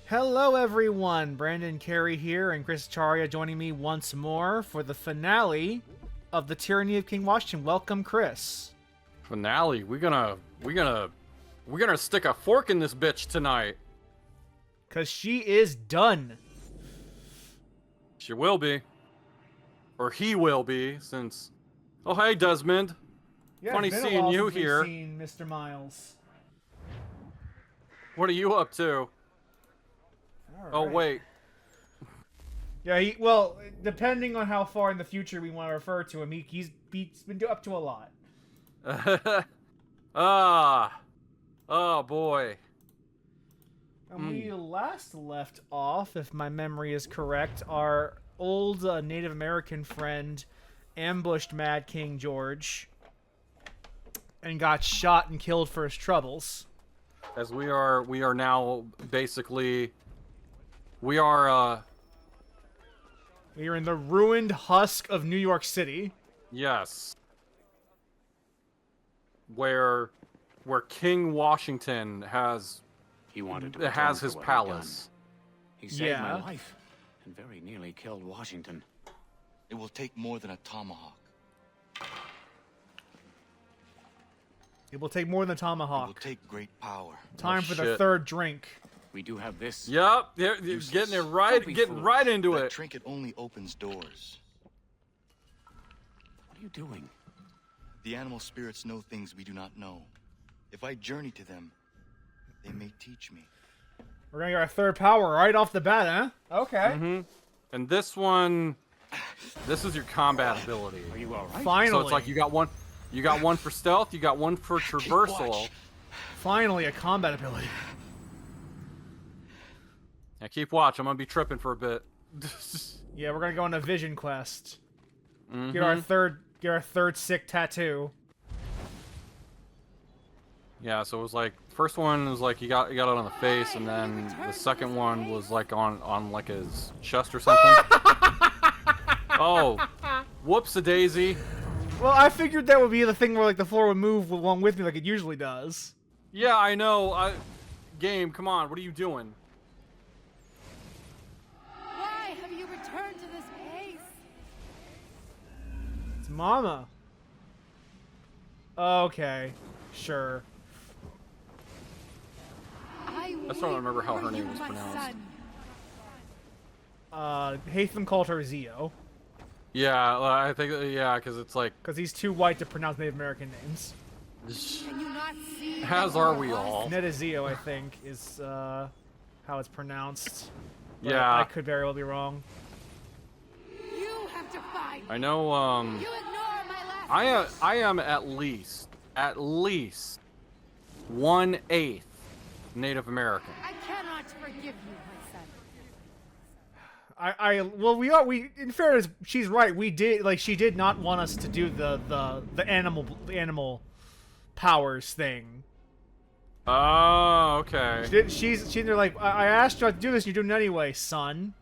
Hello everyone, Brandon Carey here and Chris Charia joining me once more for the finale of the Tyranny of King Washington. Welcome, Chris. Finale? We're gonna stick a fork in this bitch tonight. Cause she is done. She will be. Or he will be, since... Oh, hey, Desmond. Yeah, Funny it's been a seeing while you since we've here. seen Mr. Miles. What are you up to? All Oh, right. wait. Yeah, well, depending on how far in the future we want to refer to him, he's been up to a lot. Oh, boy. And we last left off, if my memory is correct, our old Native American friend ambushed Mad King George and got shot and killed for his troubles. As we are now basically... We are in the ruined husk of New York City. yes. Where King Washington has He wanted to his palace. He saved my Yeah. life and very nearly killed Washington. It will take more than a tomahawk. It will take more than a It will tomahawk. take great power. Time Oh, for the shit. third drink. We do have this. Yup, you're getting it right, Don't be getting foolish. right into That it. trinket only opens doors. What are you doing? The animal spirits know things we do not know. If I journey to them, they may teach me. We're gonna get our third power right off the bat, huh? Okay. And this one, this is your combat ability. Are you all right? Finally. So it's like you got one for stealth, you got one for traversal. watch. Finally, a combat ability. Yeah, keep watch. I'm gonna be tripping for a bit. Yeah, we're gonna go on a vision quest. Get our third sick tattoo. Yeah, so it was like first one was like you got it on the face, and then the second one was like on like his chest or something. Oh, whoops-a-daisy. Well, I figured that would be the thing where like the floor would move along with me like it usually does. Yeah, I know. Game, come on, what are you doing? Why have you returned to this pace? It's Mama. Okay, sure. I just don't remember how wait her for name you, was my pronounced. son. Hatham called her Zio Yeah, I think because it's like because he's too white to pronounce Native American names. Can you not see? as that are you we lost? all. Netazio, I think, is how it's pronounced. But Yeah. I could very well be wrong. You have defied me. I know. You ignore my last. I am at least 1/8 Native American. I cannot forgive you, my son. Well, we in fairness, she's right. We did she did not want us to do the animal powers thing. Oh, okay. She's like, I asked you not to do this, you're doing it anyway, son.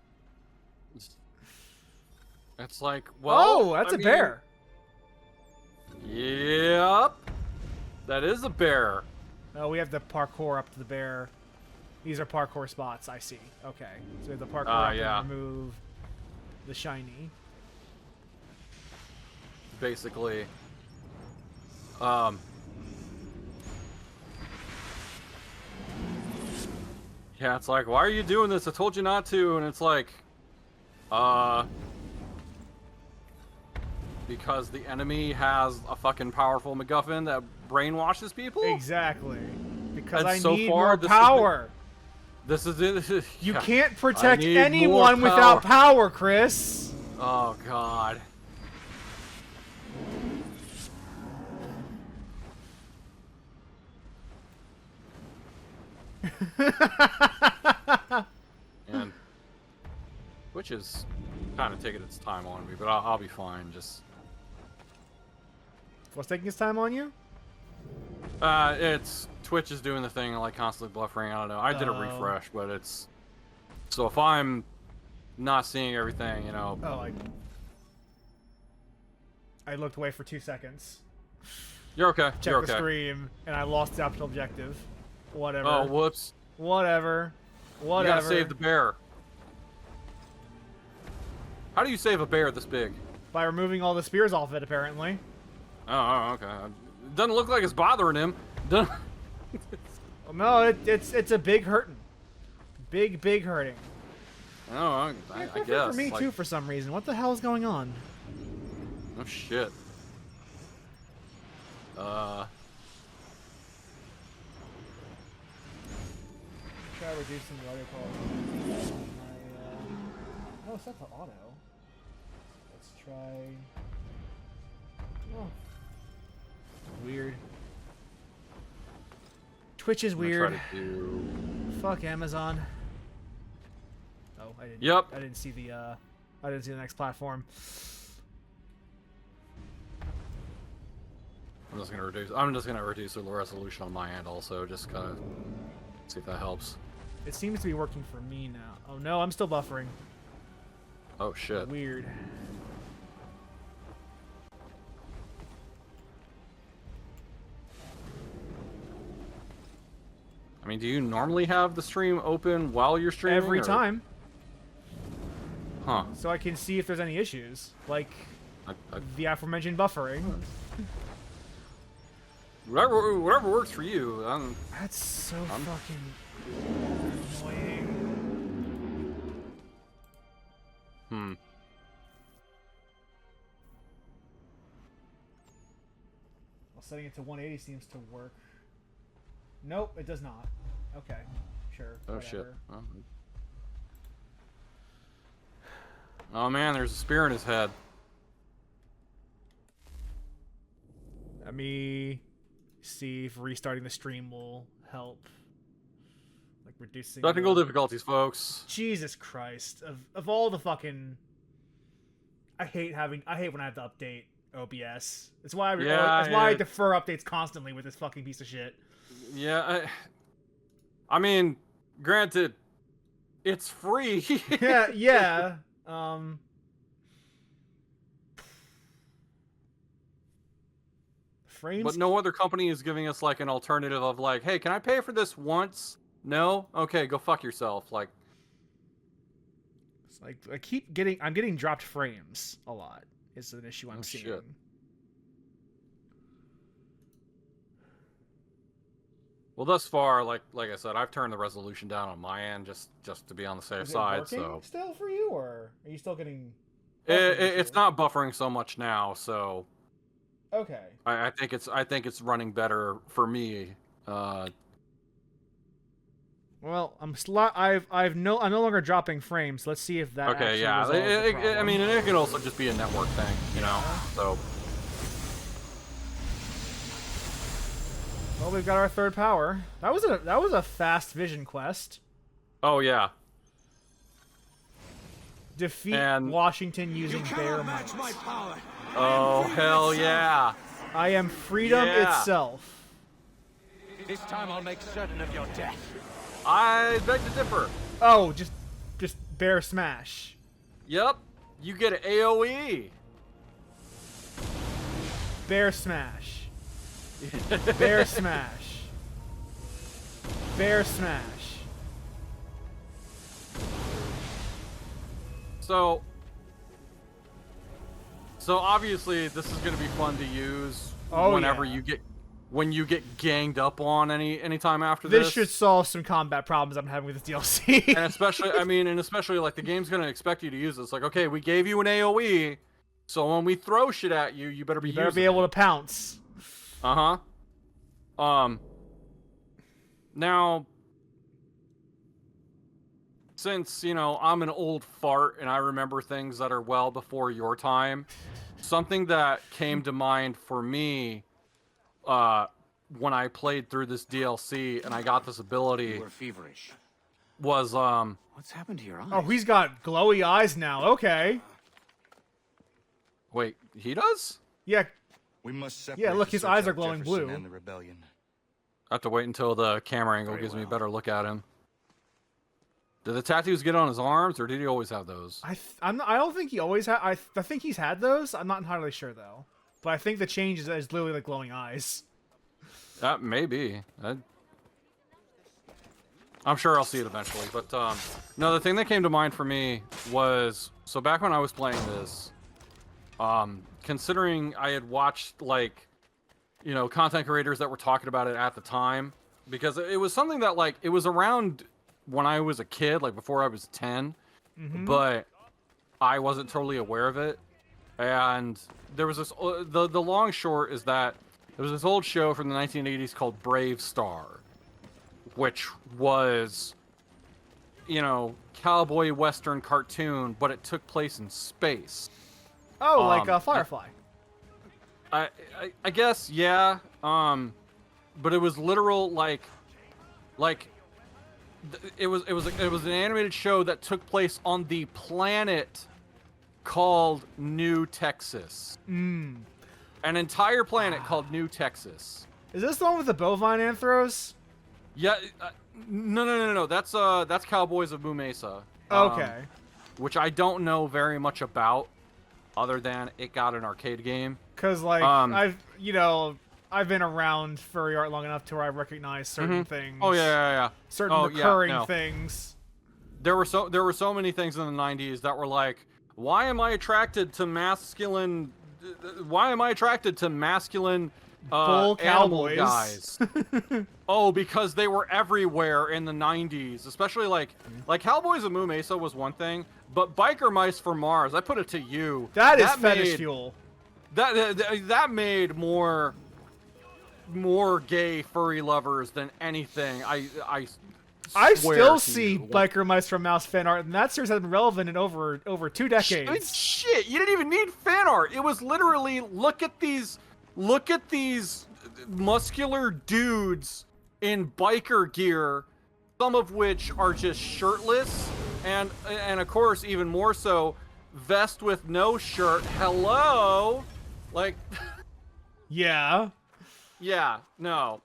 It's like, well. Oh, that's I a mean, bear. Yep. That is a bear. Oh, we have the parkour up to the bear. These are parkour spots, I see. Okay. So we have the parkour up yeah. and remove the shiny. Basically. Yeah, it's like, why are you doing this? I told you not to, and it's like, because the enemy has a fucking powerful MacGuffin that brainwashes people? Exactly. Because And I so need far, more this has power. This is it. You Yeah. can't I protect need anyone more without power, Chris. Oh, God. And which is kind of taking its time on me, but I'll be fine. Just What's taking his time on you? it's Twitch is doing the thing like constantly buffering. I don't know. I did a Oh. refresh, but it's so if I'm not seeing everything, you know. Oh, I looked away for 2 seconds. You're okay. Check You're the okay. stream, and I lost the optional objective. Whatever. Oh, whoops. Whatever. Whatever. You gotta save the bear. How do you save a bear this big? By removing all the spears off it, apparently. Oh, okay. It doesn't look like it's bothering him. Doesn't- Well, no, it's a big hurting. Big hurting. Oh, I guess. For me, like, too, for some reason. What the hell is going on? Oh, shit. Try reducing the audio quality. Oh, set to auto. Let's try. Oh. Weird. Twitch is I'm gonna weird. try to do... Fuck Amazon. Oh, I didn't. Yep. I didn't see the. I didn't see the next platform. I'm just gonna reduce the resolution on my end also, just kind of see if that helps. It seems to be working for me now. Oh no, I'm still buffering. Oh shit. Weird. I mean, do you normally have the stream open while you're streaming? Every or- time, Huh. so I can see if there's any issues, like I, the aforementioned buffering. whatever works for you. That's so fucking annoying. Well, setting it to 180 seems to work. Nope, it does not. Okay, sure. Oh whatever. shit. Oh man, there's a spear in his head. Let me see if restarting the stream will help. Like reducing Technical the... difficulties, folks. Jesus Christ. Of all the fucking... I hate when I have to update OBS. It's why I defer updates constantly with this fucking piece of shit. Yeah, I mean, granted, it's free. yeah. Frames. But no other company is giving us like an alternative of like, hey, can I pay for this once? No? Okay, go fuck yourself. Like, It's like I'm getting dropped frames a lot. Is an issue I'm seeing. Shit. Well, thus far, like I said, I've turned the resolution down on my end just to be on the safe Is it side. working So still for you, or are you still getting? it's not buffering so much now. So Okay. I think it's running better for me. Well, I'm no longer dropping frames. Let's see if that. Okay, actually yeah. resolves the I problem. mean, it could also just be a network thing, you know. So Well, we've got our third power. That was a fast vision quest. oh yeah. Defeat And- Washington using bear might. Oh hell yeah. I am freedom Yeah. itself. This time I'll make certain of your death. I beg to differ. Oh, just bear smash. Yep. You get an AOE. Bear smash. Bear smash. Bear smash. So obviously this is gonna be fun to use whenever yeah. you get ganged up on anytime after This this. should solve some combat problems I'm having with this DLC. And especially like the game's gonna expect you to use it. It's like, okay, we gave you an AOE, so when we throw shit at you, you better be Better using be able to pounce. Now, since, you know, I'm an old fart and I remember things that are well before your time, something that came to mind for me when I played through this DLC and I got this ability You were feverish. was, What's happened to your eyes? Oh, he's got glowy eyes now. Okay. wait, he does? Yeah. We must separate Yeah, look, the his search eyes are out glowing Jefferson blue. and the rebellion. I have to wait until the camera angle gives me a better look at him. Did the tattoos get on his arms, or did he always have those? I don't think he always had. I think he's had those. I'm not entirely sure though. But I think the change is literally like glowing eyes. That may be. I'm sure I'll see it eventually. But no, the thing that came to mind for me was, so back when I was playing this, considering I had watched like, you know, content creators that were talking about it at the time, because it was something that like it was around when I was a kid, like before I was 10, but I wasn't totally aware of it. And there was this, the long short is that there was this old show from the 1980s called Brave Star, which was, you know, cowboy western cartoon, but it took place in space. Oh, like Firefly. I guess, yeah. But it was literal it was an animated show that took place on the planet called New Texas. An entire planet called New Texas. Is this the one with the bovine anthros? Yeah, no. That's Cowboys of Moo Mesa. Okay. Which I don't know very much about, other than it got an arcade game. Cause like I've been around furry art long enough to where I recognize certain things. Oh yeah. Certain recurring things. There were so many things in the 90s that were like, why am I attracted to masculine Bull animal cowboys. guys? Oh, because they were everywhere in the 90s, especially like Cowboys of Moo Mesa was one thing, but Biker Mice from Mars, I put it to you. That is fetish fuel. That made more gay furry lovers than anything. I swear still to see you. Biker Mice from Mouse fan art, and that series has been relevant in over 2 decades. Shit, you didn't even need fan art. It was literally look at these muscular dudes in biker gear, some of which are just shirtless, and of course even more so, vest with no shirt. Hello, like. Yeah. Yeah. No.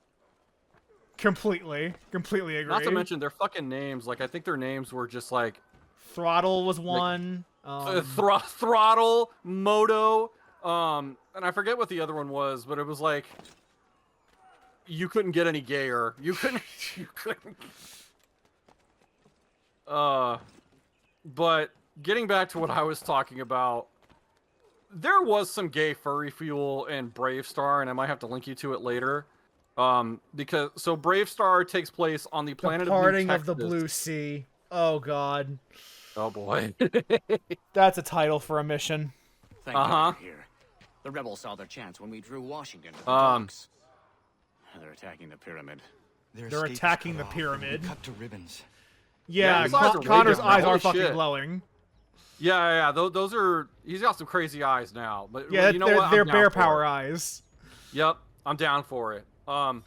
Completely agree. Not to mention their fucking names. Like, I think their names were just like Throttle was one. Throttle, Moto, and I forget what the other one was, but it was like you couldn't get any gayer. You couldn't. But getting back to what I was talking about, there was some gay furry fuel in Brave Star, and I might have to link you to it later. Because Brave Star takes place on the planet the parting of of the Blue Sea. Oh god. Oh boy. That's a title for a mission. Thank God you're here. The rebels saw their chance when we drew Washington to the docks. They're attacking the pyramid. They're attacking the pyramid. Cut to ribbons. Yeah, his eyes are way Connor's different. eyes are Holy fucking shit. glowing. Yeah. Those are. He's got some crazy eyes now. But Yeah, you know what? they're I'm down bear for power it. eyes. Yep, I'm down for it. But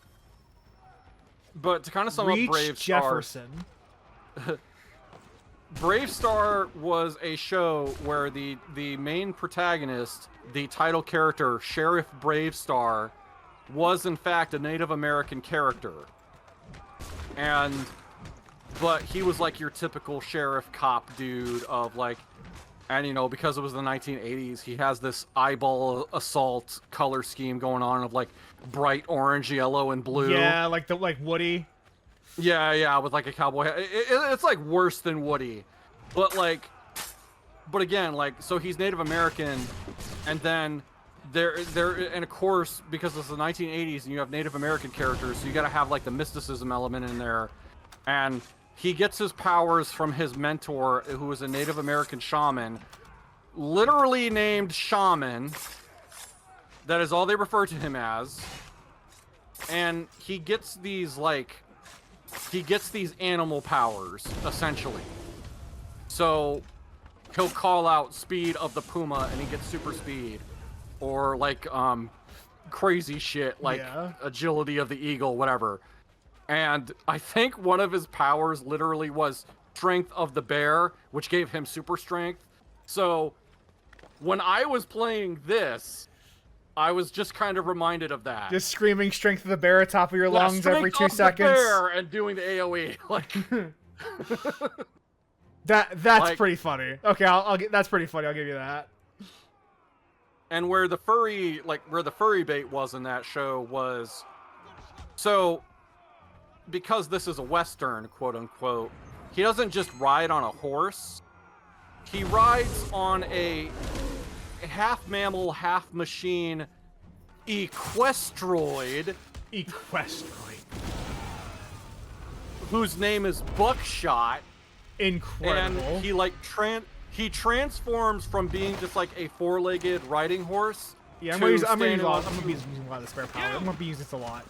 to kind of sum up Reach Brave Star, Jefferson. Brave Star was a show where the main protagonist, the title character, Sheriff Brave Star, was in fact a Native American character. But he was like your typical sheriff cop dude of like, and you know, because it was the 1980s, he has this eyeball assault color scheme going on of like bright orange, yellow, and blue. Yeah, like Woody. Yeah, with like a cowboy hat. It's like worse than Woody, but again, like, so he's Native American, and then and of course, because it's the 1980s and you have Native American characters, so you got to have like the mysticism element in there, and he gets his powers from his mentor, who is a Native American shaman, literally named Shaman. That is all they refer to him as, and he gets these animal powers, essentially. So he'll call out speed of the puma and he gets super speed. Or like crazy shit like agility of the eagle, whatever. And I think one of his powers literally was strength of the bear, which gave him super strength. So when I was playing this, I was just kind of reminded of that. Just screaming strength of the bear at top of your lungs every 2 seconds. The bear and doing the AoE. Like that's like, pretty funny. Okay, I'll get that's pretty funny. I'll give you that. And where the furry bait was in that show was, so because this is a Western, quote unquote, he doesn't just ride on a horse. He rides on a half mammal, half machine equestroid. Equestroid. Whose name is Buckshot. Incredible. And he like he transforms from being just like a four-legged riding horse. Yeah, I'm to gonna be standing using on- a lot of the spare power. I'm gonna be using this a lot.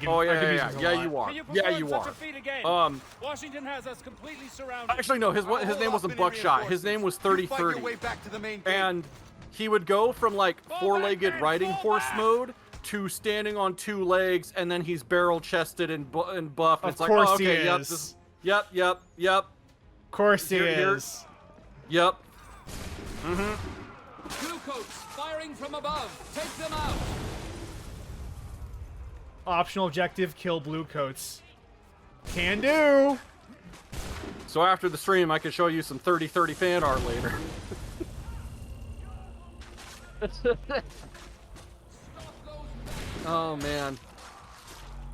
Oh yeah, I can use yeah, this a yeah, lot. you are. Can you Yeah, perform you such are. a feat again? Washington has us completely surrounded. Actually, no. His name wasn't Buckshot. His name was 3030. And he would go from like four-legged riding horse mode to standing on two legs, and then he's barrel-chested and buff. Of It's like, course oh, okay, he yep, is. yep. Of course he Here- is. Yep. Blue coats firing from above. Take them out. Optional objective: kill blue coats. Can do. So after the stream, I can show you some 3030 fan art later. Oh man,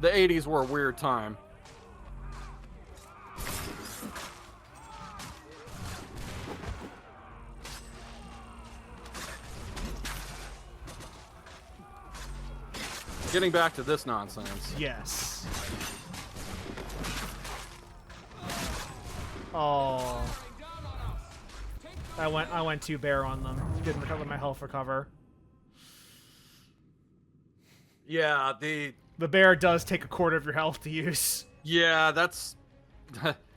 the 80s were a weird time. Getting back to this nonsense. Yes. Oh. I went too bare on them. Didn't recover my health recover. Yeah, the bear does take a quarter of your health to use. yeah, that's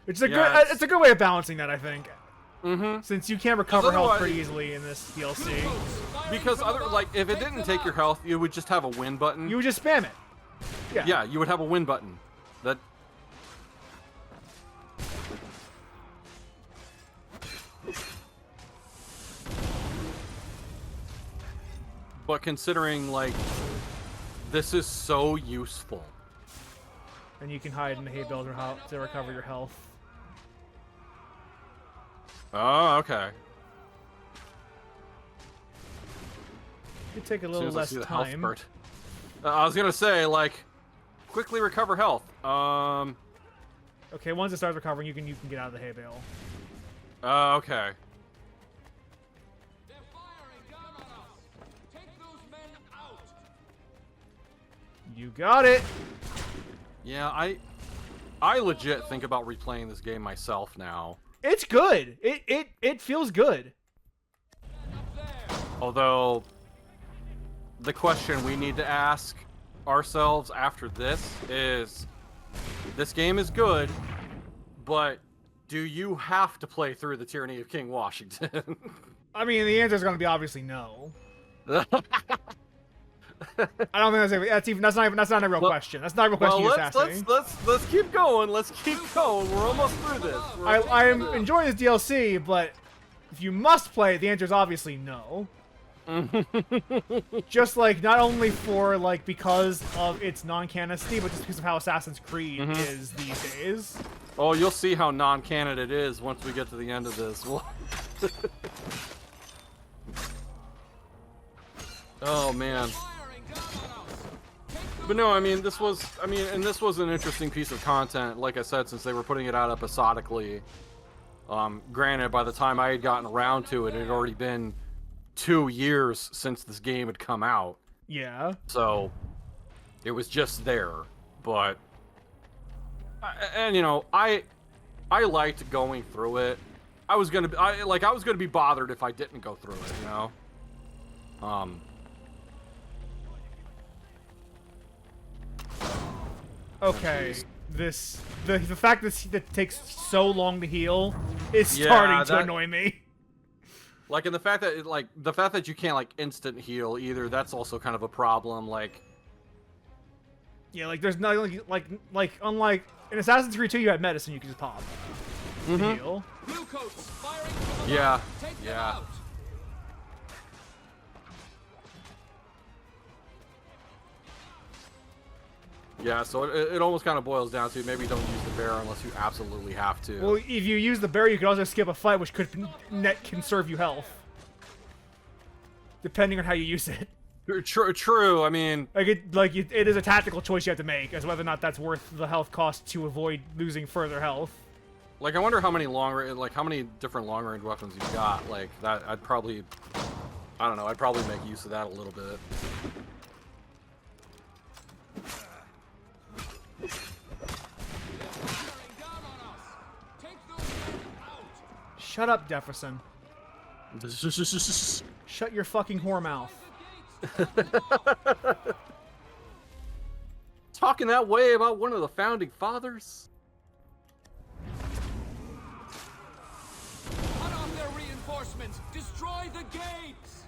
Which is a Yeah, it's a good way of balancing that, I think. mm-hmm. Since you can recover health otherwise- pretty easily in this DLC. Because other like if it didn't take your health, you would just have a win button. You would just spam it. Yeah. Yeah, you would have a win button. That. But considering like this is so useful. And you can hide in the hay bales to recover your health. Oh, okay. It take a As soon little as I less see the health time. part. I was gonna say like, quickly recover health. Okay, once it starts recovering, you can get out of the hay bale. Okay. They're firing down on us. Take those men out. You got it. Yeah, I legit think about replaying this game myself now. It's good. It feels good. Although, the question we need to ask ourselves after this is, this game is good, but do you have to play through the Tyranny of King Washington? I mean, the answer is going to be obviously no. I don't think that's not a real question. That's not a real question Well, you're just asking. let's keep going. Let's keep going. We're almost through this. I am enjoying this DLC, but if you must play, the answer is obviously no. Just like not only for like because of its non-canonicity, but just because of how Assassin's Creed is these days. Oh, you'll see how non-canon it is once we get to the end of this. Oh man. But no, I mean, this was an interesting piece of content, like I said, since they were putting it out episodically. Granted, by the time I had gotten around to it, it had already been 2 years since this game had come out. Yeah. So, it was just there. But, and you know, I liked going through it. I was gonna be bothered if I didn't go through it, you know? Okay. The fact that it takes so long to heal is starting to annoy me. Like, and the fact that you can't like instant heal either, that's also kind of a problem. Like, Yeah, like there's nothing like unlike in Assassin's Creed 2 you had medicine you could just pop to heal. Blue coats firing from above. yeah, Take them yeah. out. Yeah, so it almost kind of boils down to maybe don't use the bear unless you absolutely have to. Well, if you use the bear, you could also skip a fight, which could net conserve you health, depending on how you use it. True. I mean, it is a tactical choice you have to make as whether or not that's worth the health cost to avoid losing further health. like I wonder how many how many different long range weapons you got. Like that, I don't know. I'd probably make use of that a little bit. Shut up, Jefferson. Shut your fucking whore mouth. Talking that way about one of the founding fathers? Cut off their reinforcements! Destroy the gates!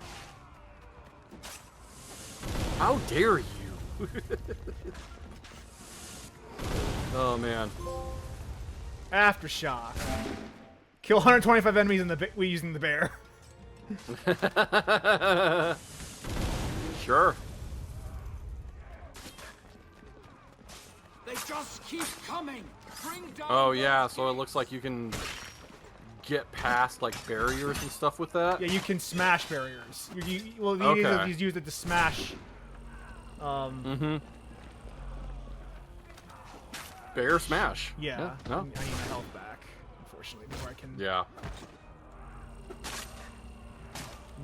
How dare you? Oh man. Aftershock. Kill 125 enemies in the using the bear. Sure. They just keep coming! Bring down Oh yeah, so it looks like you can get past like barriers and stuff with that. Yeah, you can smash barriers. Well, Okay. you use it to smash. Bear smash. Yeah. No? I need my health back, unfortunately, before I can. Yeah.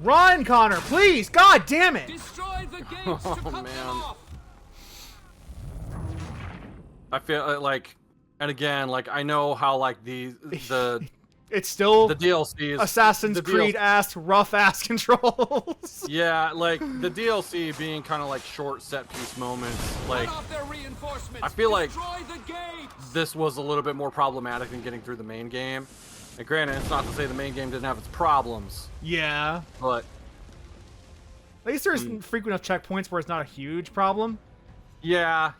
Run, Connor, please! God damn it! Destroy the gates to cut them man. off! I feel like, and again, like I know how like the It's still DLC is Assassin's the Creed ass, rough ass controls. Yeah, like the DLC being kind of like short set piece moments. Like Cut off their reinforcements! I feel like Destroy the gates! this was a little bit more problematic than getting through the main game. And granted, it's not to say the main game didn't have its problems, Yeah. but At least there's frequent enough checkpoints where it's not a huge problem. yeah.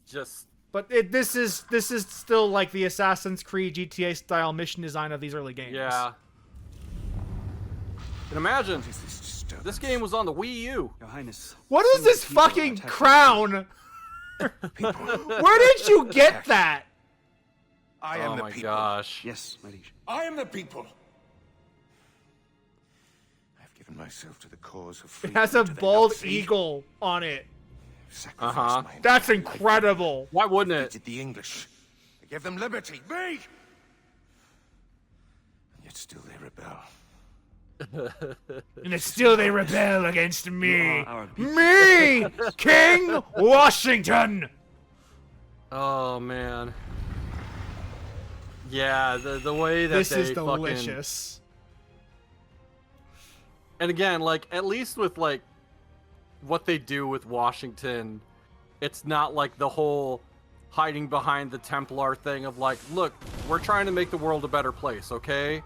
Just But this is still like the Assassin's Creed GTA style mission design of these early games. yeah. And imagine this game was on the Wii U. Your Highness. What is this fucking crown? Where did you get that? I am Oh the my people. gosh. Yes, my liege. I am the people. I've given myself to the cause of It freedom. has a Do they bald not see? eagle on it. Sacrificed Uh-huh. my That's entire life. incredible. Why wouldn't it? Defeated the English. I gave them liberty. Me! And yet still they rebel. And it's still they rebel against me. are our people. Me, King Washington. Oh man. Yeah, the way that This they is fucking... delicious. And again, like at least with like what they do with Washington, it's not like the whole hiding behind the Templar thing of like, look, we're trying to make the world a better place, okay?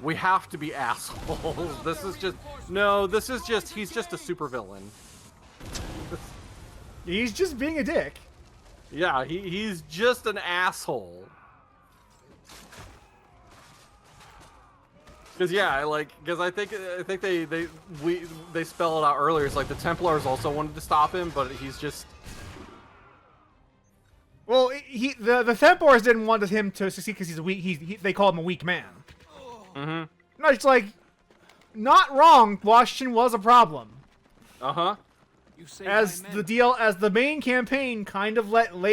We have to be assholes. This is just he's just a supervillain. He's just being a dick. Yeah, he's just an asshole. Because yeah, I think they spell it out earlier. It's like the Templars also wanted to stop him, but he's just Well, the Templars didn't want him to succeed because he's weak. They call him a weak man. Mm-hmm. No, it's like not wrong. Washington was a problem, uh-huh. You say as my men as the main campaign kind of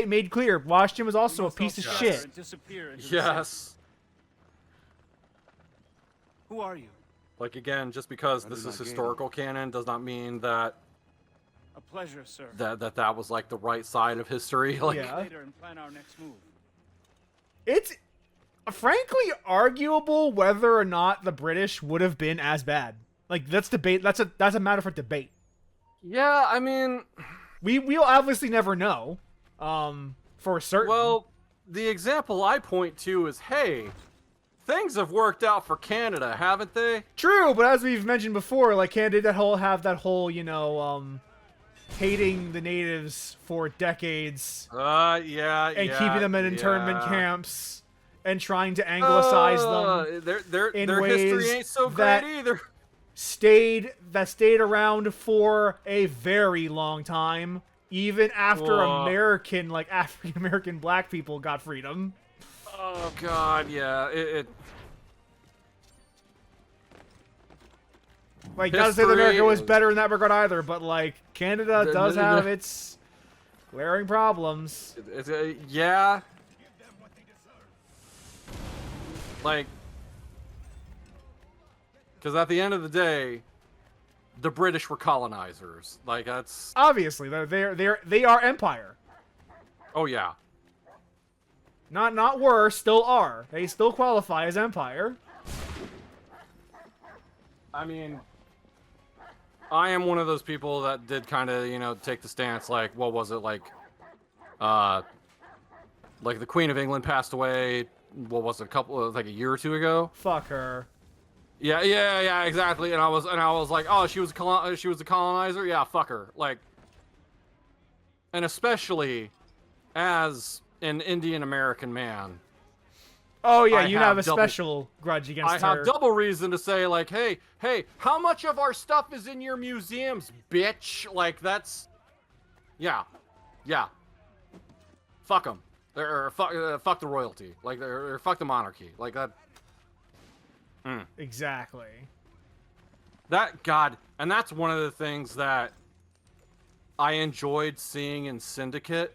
made clear. Washington was also a piece of Scatter shit. and disappear into the Yes. Who are you? Like again, just because That this is is not historical canon does not mean that A pleasure, sir. that was like the right side of history. Like Yeah. Later and plan our next move. It's frankly arguable whether or not the British would have been as bad. Like that's debate. That's a matter for debate. yeah, I mean, We'll obviously never know. For certain. well, the example I point to is, hey, things have worked out for Canada, haven't they? True, but as we've mentioned before, like Canada have that whole hating the natives for decades Yeah, and yeah, keeping them in internment yeah. camps and trying to anglicize them. in Their history ways ain't so that- great either. Stayed around for a very long time, even after Whoa. African American black people got freedom. Oh God, yeah. Like, gotta say that America was History better in that regard either, but like Canada does the- have its glaring problems. Yeah. Like, because at the end of the day, the British were colonizers. Like, that's... Obviously, they are empire. Oh, yeah. Not were, still are. They still qualify as empire. I mean, I am one of those people that did kind of, you know, take the stance, like, what was it, like the Queen of England passed away, what was it, like a year or two ago? Fuck her. Yeah, exactly. And I was like, oh, she was a colonizer? Yeah, fuck her. Like, and especially as an Indian American man. Oh yeah, I you have a special grudge against her. I have double reason to say, like, hey, how much of our stuff is in your museums, bitch? Like, that's... Yeah. Fuck them. Or fuck the royalty. Like, or fuck the monarchy. Like, that... Exactly. God, and that's one of the things that I enjoyed seeing in Syndicate,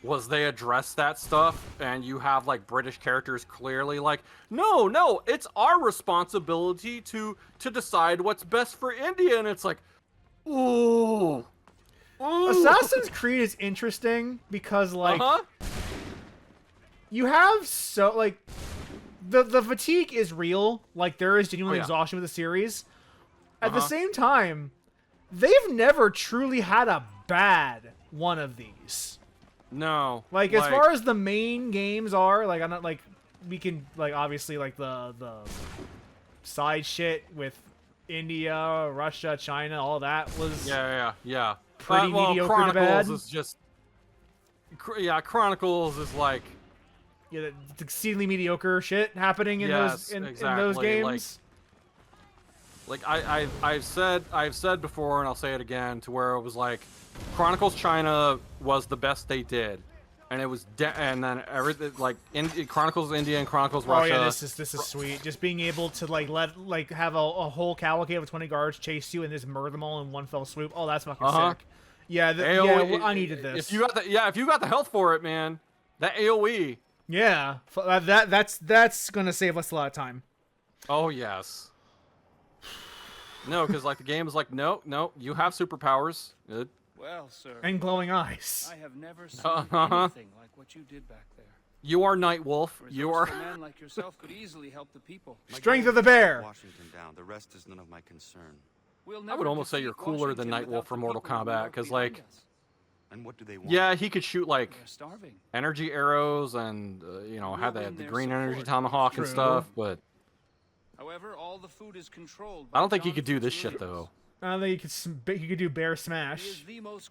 was they address that stuff, and you have, like, British characters clearly like, no, it's our responsibility to decide what's best for India, and it's like, ooh. Assassin's Creed is interesting because, like, you have the fatigue is real. Like, there is genuine exhaustion with the series. At the same time, they've never truly had a bad one of these. No. Like, as far as the main games are, like, I'm not, like, we can, like, obviously, like, the side shit with India, Russia, China, all that was... Yeah. Pretty mediocre Chronicles to bad. is just... Yeah, Chronicles is like... Yeah, the exceedingly mediocre shit happening in those in those games. Like I've said before, and I'll say it again, to where it was like, Chronicles China was the best they did, and it was and then everything like Chronicles India and Chronicles Russia. Oh yeah, this is sweet. Just being able to have a whole cavalcade of 20 guards chase you and just murder them all in one fell swoop. Oh, that's fucking sick. Yeah, I needed this. If you got the health for it, man, that AOE. Yeah, that's gonna save us a lot of time. Oh yes. No, because like the game is like, no, you have superpowers. Good. Well, sir. And glowing eyes. I have never seen anything like what you did back there. You are Nightwolf. You are. A man like yourself could easily help the people. Strength of the bear. Washington down. The rest is none of my concern. I would almost say you're cooler than Nightwolf for Mortal Kombat, because like. And what do they want? Yeah, he could shoot like energy arrows and you know, have the green energy tomahawk and stuff, but however, all the food is controlled. I don't think he could do this shit though. I don't think you could do bear smash.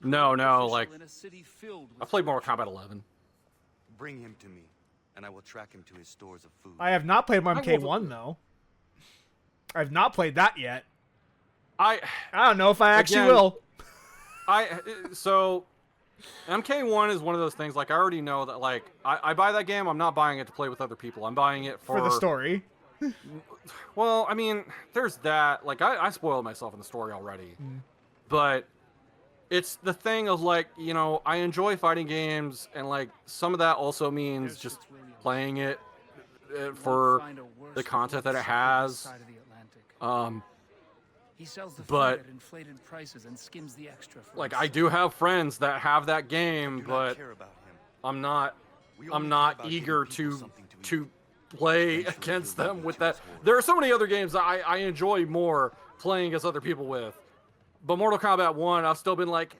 No, like I played Mortal Kombat 11. Bring him to me, and I will track him to his stores of food. I have not played MK1 though. I've not played that yet. I don't know if I actually will. So MK1 is one of those things, like, I already know that, like, I buy that game, I'm not buying it to play with other people. I'm buying it for the story. Well, I mean, there's that. Like, I spoiled myself in the story already. But it's the thing of, like, you know, I enjoy fighting games, and, like, some of that also means just playing it for the content that it has. He sells the but at inflated prices and skims the extra for like, I do have friends that have that game, but I'm not eager to play against them with that. There are so many other games that I enjoy more playing against other people with, but Mortal Kombat 1, I've still been like,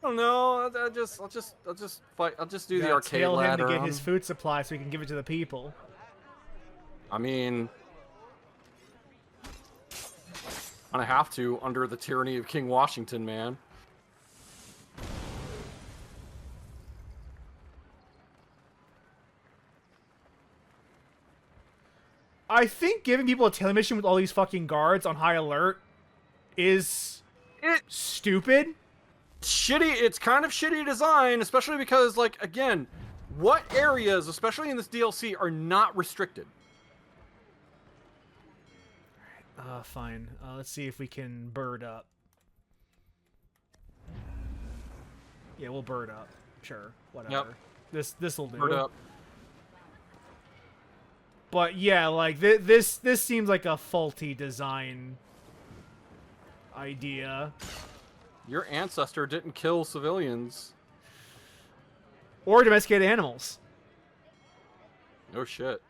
I don't know. I'll just fight. I'll just do the arcade tell ladder. him to get his food supply so he can give it to the people. I mean, I have to under the tyranny of King Washington, man. I think giving people a telemission with all these fucking guards on high alert is stupid. Shitty. It's kind of shitty design, especially because, like, again, what areas, especially in this DLC, are not restricted? Fine. Let's see if we can bird up. Yeah, we'll bird up. Sure, whatever. Yep. This'll do. Bird up. But yeah, like this seems like a faulty design idea. Your ancestor didn't kill civilians. Or domesticated animals. No shit.